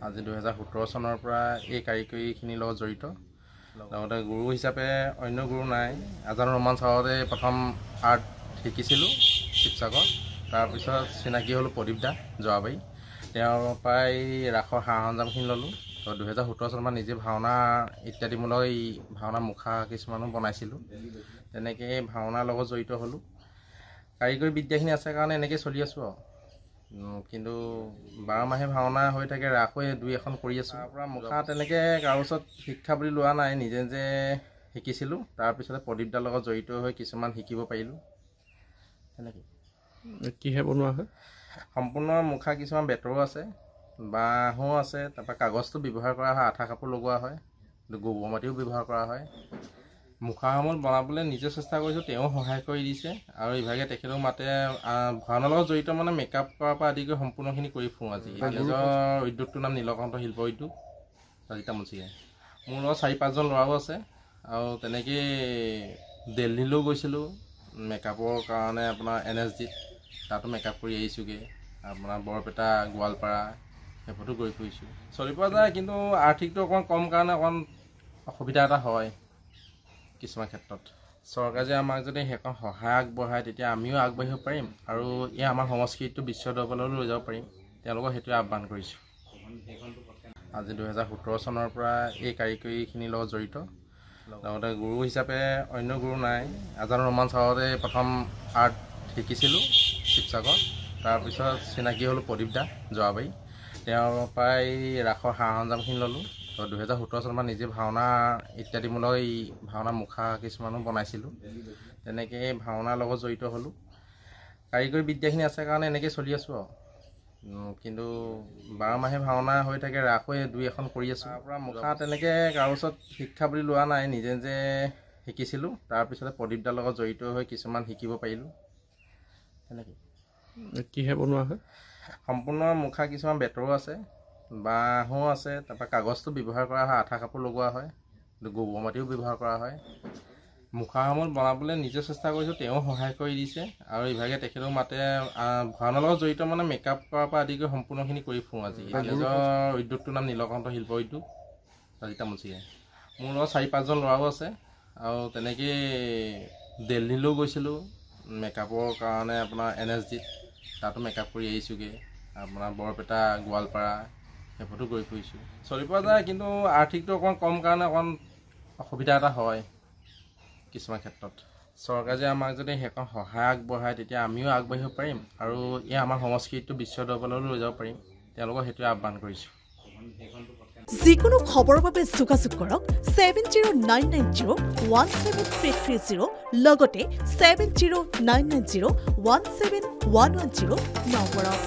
আজি 2017 চনৰ পৰা এই কাৰিকৰীখিনিৰ লগত জড়িত। লগতে গুৰু হিচাপে অন্য গুৰু নাই। আজাদ ৰহমান ছাৰতে প্ৰথম আৰ্ট শিকিছিলোঁ শিৱসাগৰ। তাৰপিছত চিনাকি হ'লোঁ প্ৰদীপ দা যোৱাবাৰী। তেওঁৰ পৰাই ৰাসৰ সা সৰঞ্জামখিনি ল'লোঁ। তো 2017 চনত নিজে ভাওনা ইত্যাদিমূলক এই ভাওনা মুখা কিছুমানো বনাইছিলোঁ। তেনেকৈ ভাওনাৰ লগত জড়িত হ'লোঁ। কাৰিকৰী বিদ্যাখিনি আছে কাৰণে এনেকৈ চলি আছোঁ আৰু। কিন্তু 12 মাহে ভাওনা হৈ থাকে, ৰাসো 2-এখন কৰি আছোঁ। তাৰপৰা মুখা তেনেকৈ কাৰো ওচৰত শিক্ষা বুলি লোৱা নাই, নিজে নিজে শিকিছিলোঁ। তাৰপিছতে প্ৰদীপ দাৰ লগত জড়িত হৈ কিছুমান শিকিব পাৰিলোঁ। তেনেকৈ কিহে বনোৱা হয়? সম্পূৰ্ণ মুখা কিছুমান বেতৰো আছে, বাঁহো আছে, তাৰপৰা কাগজটো ব্যৱহাৰ কৰা হয়, আঠা কাপোৰ লগোৱা হয়, গোবৰ মাটিও ব্যৱহাৰ কৰা হয়। মুখাসমূহ বনাবলৈ নিজে চেষ্টা কৰিছোঁ, তেওঁ সহায় কৰি দিছে। আৰু ইভাগে তেখেতক মাতে ভাওনাৰ লগত জড়িত মানে মেকআপ কৰাৰ পৰা আদি কৰি সম্পূৰ্ণখিনি কৰি ফুৰোঁ। আজি নিজৰ উদ্যোগটোৰ নাম নীলকণ্ঠ শিল্প উদ্যোগ, ৰাজিতা মুন্সিয়ে। মোৰ লগত 4-5জন ল'ৰাও আছে। আৰু তেনেকৈ দিল্লীলৈও গৈছিলোঁ মেকআপৰ কাৰণে, আপোনাৰ NSGত তাতো মেকআপ কৰি আহিছোঁগৈ। আপোনাৰ বৰপেটা, গোৱালপাৰা সেইবোৰতো গৈ ফুৰিছোঁ। চলি পোৱা যায়, কিন্তু আৰ্থিকটো অকণমান কম কাৰণে অকণমান অসুবিধা এটা হয় কিছুমান ক্ষেত্ৰত। চৰকাৰে যে আমাক যদি সেইখন সহায় আগবঢ়ায়, তেতিয়া আমিও আগবাঢ়িব পাৰিম আৰু এই আমাৰ সংস্কৃতিটো বিশ্ব দৰবাৰলৈ লৈ যাব পাৰিম। তেওঁলোকক সেইটোৱে আহ্বান কৰিছোঁ। আজি 2017 চনৰ পৰা এই কাৰিকৰীখিনিৰ লগত জড়িত। লগতে গুৰু হিচাপে অন্য গুৰু নাই। আজাদ ৰহমান ছাৰতে প্ৰথম আৰ্ট শিকিছিলোঁ শিৱসাগৰ। তাৰপিছত চিনাকি হ'লোঁ প্ৰদীপ দা যোৱাবাৰী। তেওঁৰ পৰাই ৰাসৰ সা সৰঞ্জামখিনি ল'লোঁ। তো 2017 চনত নিজে ভাওনা ইত্যাদিমূলক এই ভাওনা মুখা কিছুমানো বনাইছিলোঁ। তেনেকৈ ভাওনাৰ লগত জড়িত হ'লোঁ। কাৰিকৰী বিদ্যাখিনি আছে কাৰণে এনেকৈ চলি আছোঁ আৰু। কিন্তু 12 মাহে ভাওনা হৈ থাকে, ৰাসো 2-এখন কৰি আছোঁ। তাৰপৰা মুখা তেনেকৈ কাৰো ওচৰত শিক্ষা বুলি লোৱা নাই, নিজে নিজে শিকিছিলোঁ। তাৰপিছতে প্ৰদীপ দাৰ লগত জড়িত হৈ কিছুমান শিকিব পাৰিলোঁ। তেনেকৈ কিহে বনোৱা হয়? সম্পূৰ্ণ মুখা কিছুমান বেতৰো আছে, বাঁহো আছে, তাৰপৰা কাগজটো ব্যৱহাৰ কৰা হয়, আঠা কাপোৰ লগোৱা হয়, গোবৰ মাটিও ব্যৱহাৰ কৰা হয়। মুখাসমূহ বনাবলৈ নিজে চেষ্টা কৰিছোঁ, তেওঁ সহায় কৰি দিছে। আৰু ইভাগে তেখেতক মাতে ভাওনাৰ লগত জড়িত মানে মেকআপ কৰাৰ পৰা আদি কৰি সম্পূৰ্ণখিনি কৰি ফুৰোঁ। আজি নিজৰ উদ্যোগটোৰ নাম নীলকণ্ঠ শিল্প উদ্যোগ, ৰাজিতা মুন্সিয়ে। মোৰ লগত 4-5জন ল'ৰাও আছে। আৰু তেনেকৈ দিল্লীলৈও গৈছিলোঁ মেকআপৰ কাৰণে, আপোনাৰ NSGত তাতো মেকআপ কৰি আহিছোঁগৈ। আপোনাৰ বৰপেটা, গোৱালপাৰা সেইবোৰতো গৈ ফুৰিছোঁ। চলি পোৱা যায়, কিন্তু আৰ্থিকটো অকণমান কম কাৰণে অকণমান অসুবিধা এটা হয় কিছুমান ক্ষেত্ৰত। চৰকাৰে যে আমাক যদি সেইখন সহায় আগবঢ়ায়, তেতিয়া আমিও আগবাঢ়িব পাৰিম আৰু এই আমাৰ সংস্কৃতিটো বিশ্ব দৰবাৰলৈ লৈ যাব পাৰিম। তেওঁলোকক সেইটোৱে আহ্বান কৰিছোঁ। যিকোনো খবৰৰ বাবে যোগাযোগ কৰক 7099017330 লগতে 7099017110 নম্বৰত।